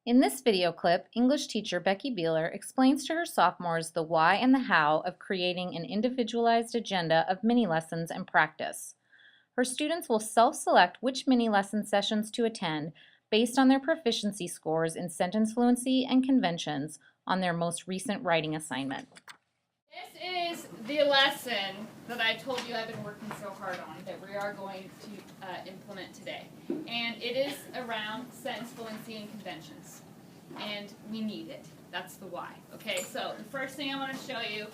In this video clip, English teacher Becky Beeler explains to her sophomores the why and the how of creating an individualized agenda of mini-lessons and practice. Her students will self-select which mini-lesson sessions to attend based on their proficiency scores in sentence fluency and conventions on their most recent writing assignment. This is the lesson that I told you I've been working so hard on that we are going to implement today. And it is around sentence fluency and conventions. And we need it. That's the why. Okay, so the first thing I want to show you,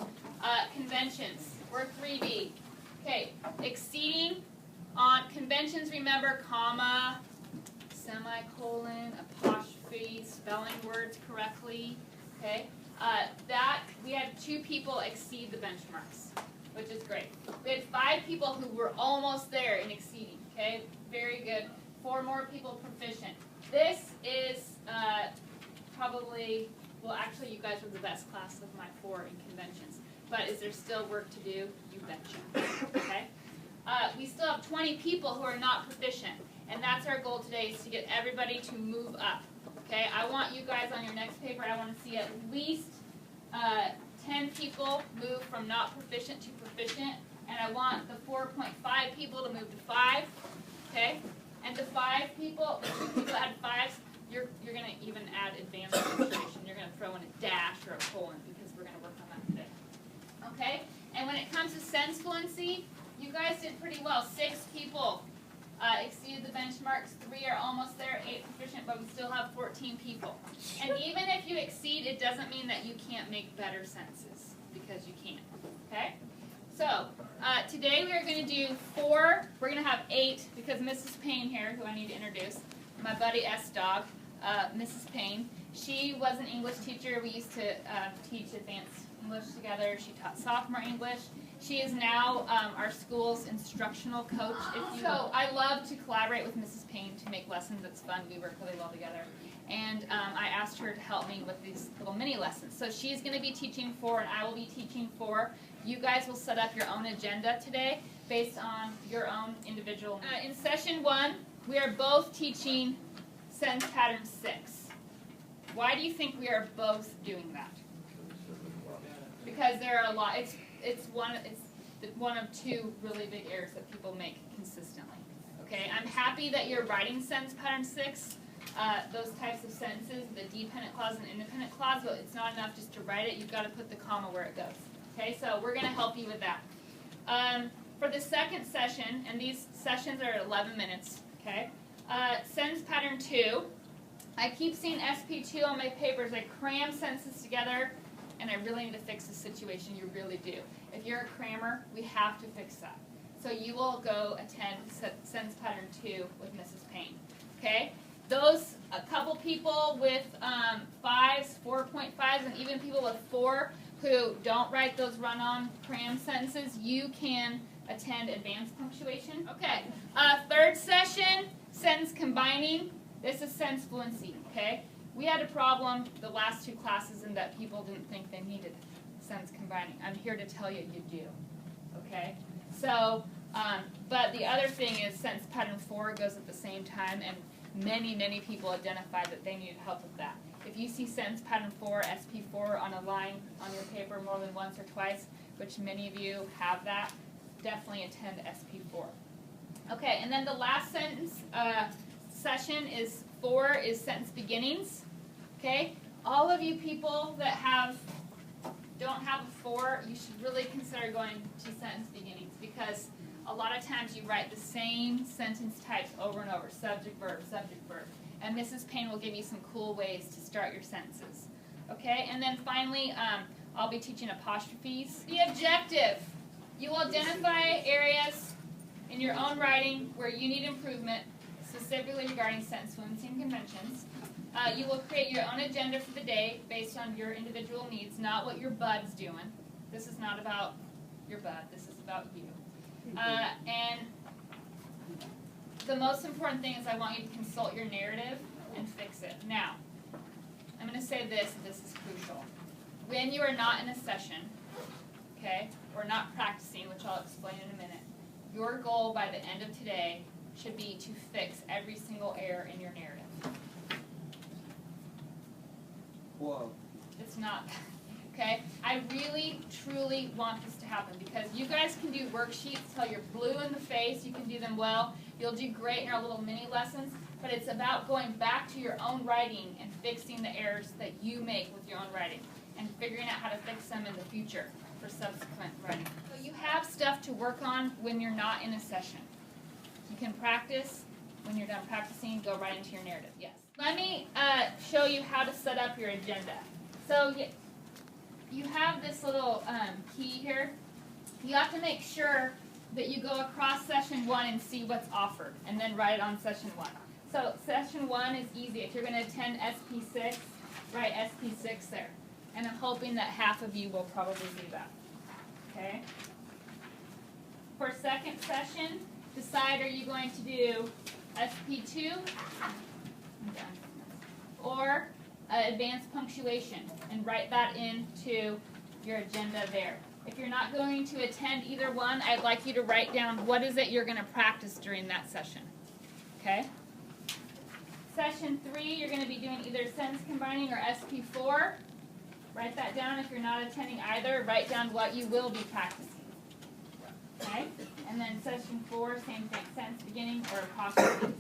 conventions. We're 3B. Okay, exceeding on conventions, remember, comma, semicolon, apostrophe, spelling words correctly. Okay. That we had 2 people exceed the benchmarks, which is great. We had 5 people who were almost there in exceeding, okay? Very good. 4 more people proficient. This is probably, well, actually you guys were the best class of my 4 in conventions. But is there still work to do? You betcha, okay? We still have 20 people who are not proficient, and that's our goal today, is to get everybody to move up. Okay, I want you guys on your next paper, I want to see at least 10 people move from not proficient to proficient, and I want the 4.5 people to move to 5, okay? And the 5 people, the 2 people that had 5s, you're going to even add advanced punctuation. You're going to throw in a dash or a colon because we're going to work on that today. Okay? And when it comes to sentence fluency, you guys did pretty well. 6 people exceeded the benchmarks, 3 are almost there, 8 proficient, but we still have 14 people. And even if you exceed, it doesn't mean that you can't make better sentences, because you can. Okay? So, today we are going to do 4, we're going to have 8, because Mrs. Payne here, who I need to introduce, my buddy S-Dog, Mrs. Payne, she was an English teacher. We used to teach advanced English together. She taught sophomore English. She is now our school's instructional coach, if you will. I love to collaborate with Mrs. Payne to make lessons. It's fun. We work really well together. And I asked her to help me with these little mini lessons. So she's going to be teaching 4, and I will be teaching 4. You guys will set up your own agenda today based on your own individual needs. In session 1, we are both teaching sentence pattern 6. Why do you think we are both doing that? Because there are a lot. It's one of 2 really big errors that people make consistently. Okay, I'm happy that you're writing sentence pattern 6, those types of sentences, the dependent clause and independent clause, but it's not enough just to write it. You've got to put the comma where it goes. Okay, so we're going to help you with that. For the second session, and these sessions are 11 minutes. Okay, sentence pattern 2. I keep seeing SP2 on my papers. I cram sentences together. And I really need to fix the situation. You really do. If you're a crammer, we have to fix that. So you will go attend sentence pattern 2 with Mrs. Payne. Okay? Those, a couple people with 5s, 4.5s, and even people with 4 who don't write those run-on cram sentences, you can attend advanced punctuation. Okay. Third session, sentence combining. This is sentence fluency. Okay? We had a problem the last 2 classes in that people didn't think they needed sentence combining. I'm here to tell you you do. Okay? So, but the other thing is sentence pattern 4 goes at the same time, and many, many people identified that they needed help with that. If you see sentence pattern 4, SP4 on a line on your paper more than once or twice, which many of you have that, definitely attend SP4. Okay, and then the last sentence session is 4 is sentence beginnings. Okay, all of you people that don't have a 4, you should really consider going to sentence beginnings, because a lot of times you write the same sentence types over and over, subject, verb, and Mrs. Payne will give you some cool ways to start your sentences. Okay, and then finally, I'll be teaching apostrophes. The objective: you will identify areas in your own writing where you need improvement, specifically regarding sentence fluency and conventions. You will create your own agenda for the day based on your individual needs, not what your bud's doing. This is not about your bud. This is about you. And the most important thing is I want you to consult your narrative and fix it. Now, I'm going to say this is crucial. When you are not in a session, okay, or not practicing, which I'll explain in a minute, your goal by the end of today should be to fix every single error in your narrative. It's not. Okay? I really, truly want this to happen because you guys can do worksheets till you're blue in the face. You can do them well. You'll do great in our little mini lessons. But it's about going back to your own writing and fixing the errors that you make with your own writing and figuring out how to fix them in the future for subsequent writing. So you have stuff to work on when you're not in a session. You can practice. When you're done practicing, go right into your narrative. Yes. Let me show you how to set up your agenda. So you have this little key here. You have to make sure that you go across session 1 and see what's offered, and then write it on session 1. So session 1 is easy. If you're going to attend SP6, write SP6 there. And I'm hoping that half of you will probably do that. Okay? For second session, decide, are you going to do SP2 or advanced punctuation, and write that into your agenda there. If you're not going to attend either one, I'd like you to write down what is it you're going to practice during that session. Okay? Session 3, you're going to be doing either sentence combining or SP4. Write that down. If you're not attending either, write down what you will be practicing. Okay? And then session 4, same thing, sentence beginning or apostrophes.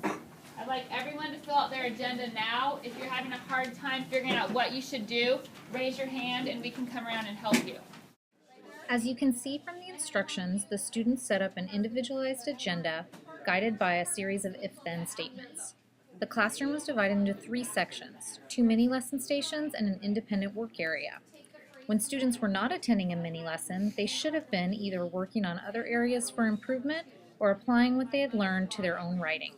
I'd like everyone to fill out their agenda now. If you're having a hard time figuring out what you should do, raise your hand and we can come around and help you. As you can see from the instructions, the students set up an individualized agenda guided by a series of if-then statements. The classroom was divided into 3 sections, 2 mini-lesson stations and an independent work area. When students were not attending a mini-lesson, they should have been either working on other areas for improvement or applying what they had learned to their own writing.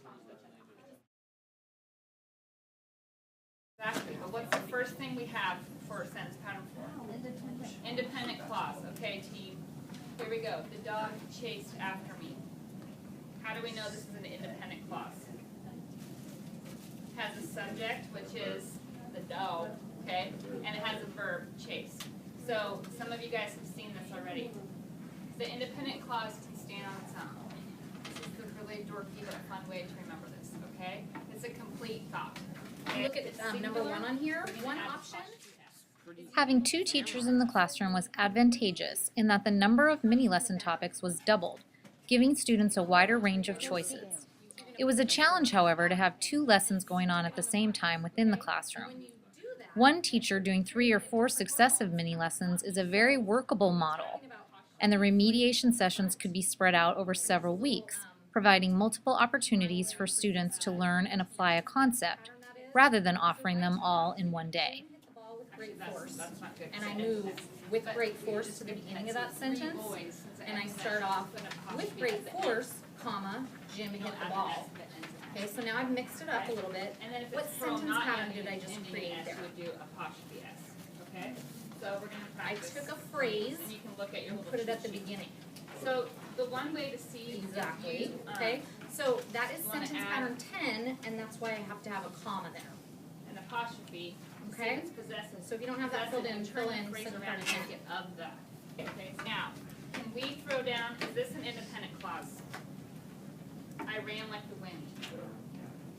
Exactly, but what's the first thing we have for sentence pattern 4? Independent clause. Okay, team. Here we go. The dog chased after me. How do we know this is an independent clause? It has a subject, which is the dog, okay? And it has a verb, chase. So some of you guys have seen this already. The independent clause can stand on its own. This is the really dorky but fun way to remember this, okay? It's a complete thought. Okay? Look at number 1 on here. One option. Having 2 teachers in the classroom was advantageous in that the number of mini-lesson topics was doubled, giving students a wider range of choices. It was a challenge, however, to have 2 lessons going on at the same time within the classroom. One teacher doing 3 or 4 successive mini-lessons is a very workable model, and the remediation sessions could be spread out over several weeks, providing multiple opportunities for students to learn and apply a concept, rather than offering them all in one day. Great force, and I move with great force to the beginning of that sentence, and I start off with great force, comma, Jim hit the ball. Okay, so now I've mixed it up a little bit. What sentence pattern did I just create there? Would do apostrophe S. Okay, so we're going to practice. I took a phrase and you can look at your and put it at the beginning. So the one way to see Exactly. You, Okay, so that is wanna sentence pattern 10, and that's why I have to have a comma there. an apostrophe. Okay. It's possessive. So if you don't have that filled in, fill in phrase sentence around pattern and 10. get of the. Okay, now, can we throw down, is this an independent clause? I ran like the wind.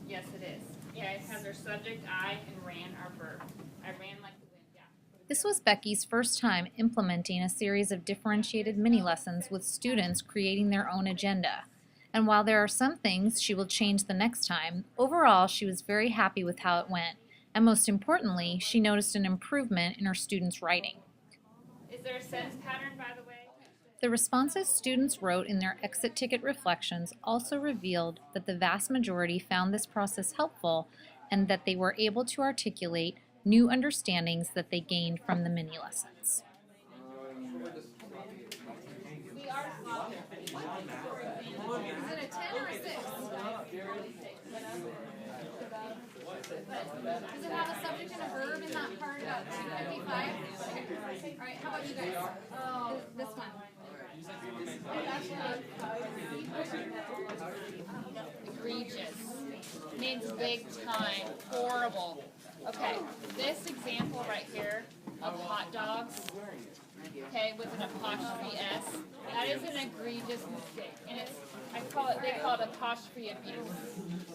Yes, it is. Okay, it has our subject, I, and ran our verb. I ran like the wind, yeah. This was Becky's first time implementing a series of differentiated mini-lessons with students creating their own agenda. And while there are some things she will change the next time, overall she was very happy with how it went. And most importantly, she noticed an improvement in her students' writing. Is there a sentence pattern, by the way? The responses students wrote in their exit ticket reflections also revealed that the vast majority found this process helpful and that they were able to articulate new understandings that they gained from the mini-lessons. We are Is it a 10 or a 6? Does it have a subject and a verb in that part about 255? Alright, how about you guys? This one. egregious. Means big time. Horrible. Okay, this example right here of hot dogs, okay, with an apostrophe S. That is an egregious mistake, and they call it apostrophe abuse.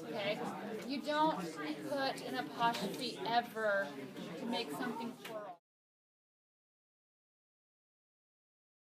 Okay, you don't put an apostrophe ever to make something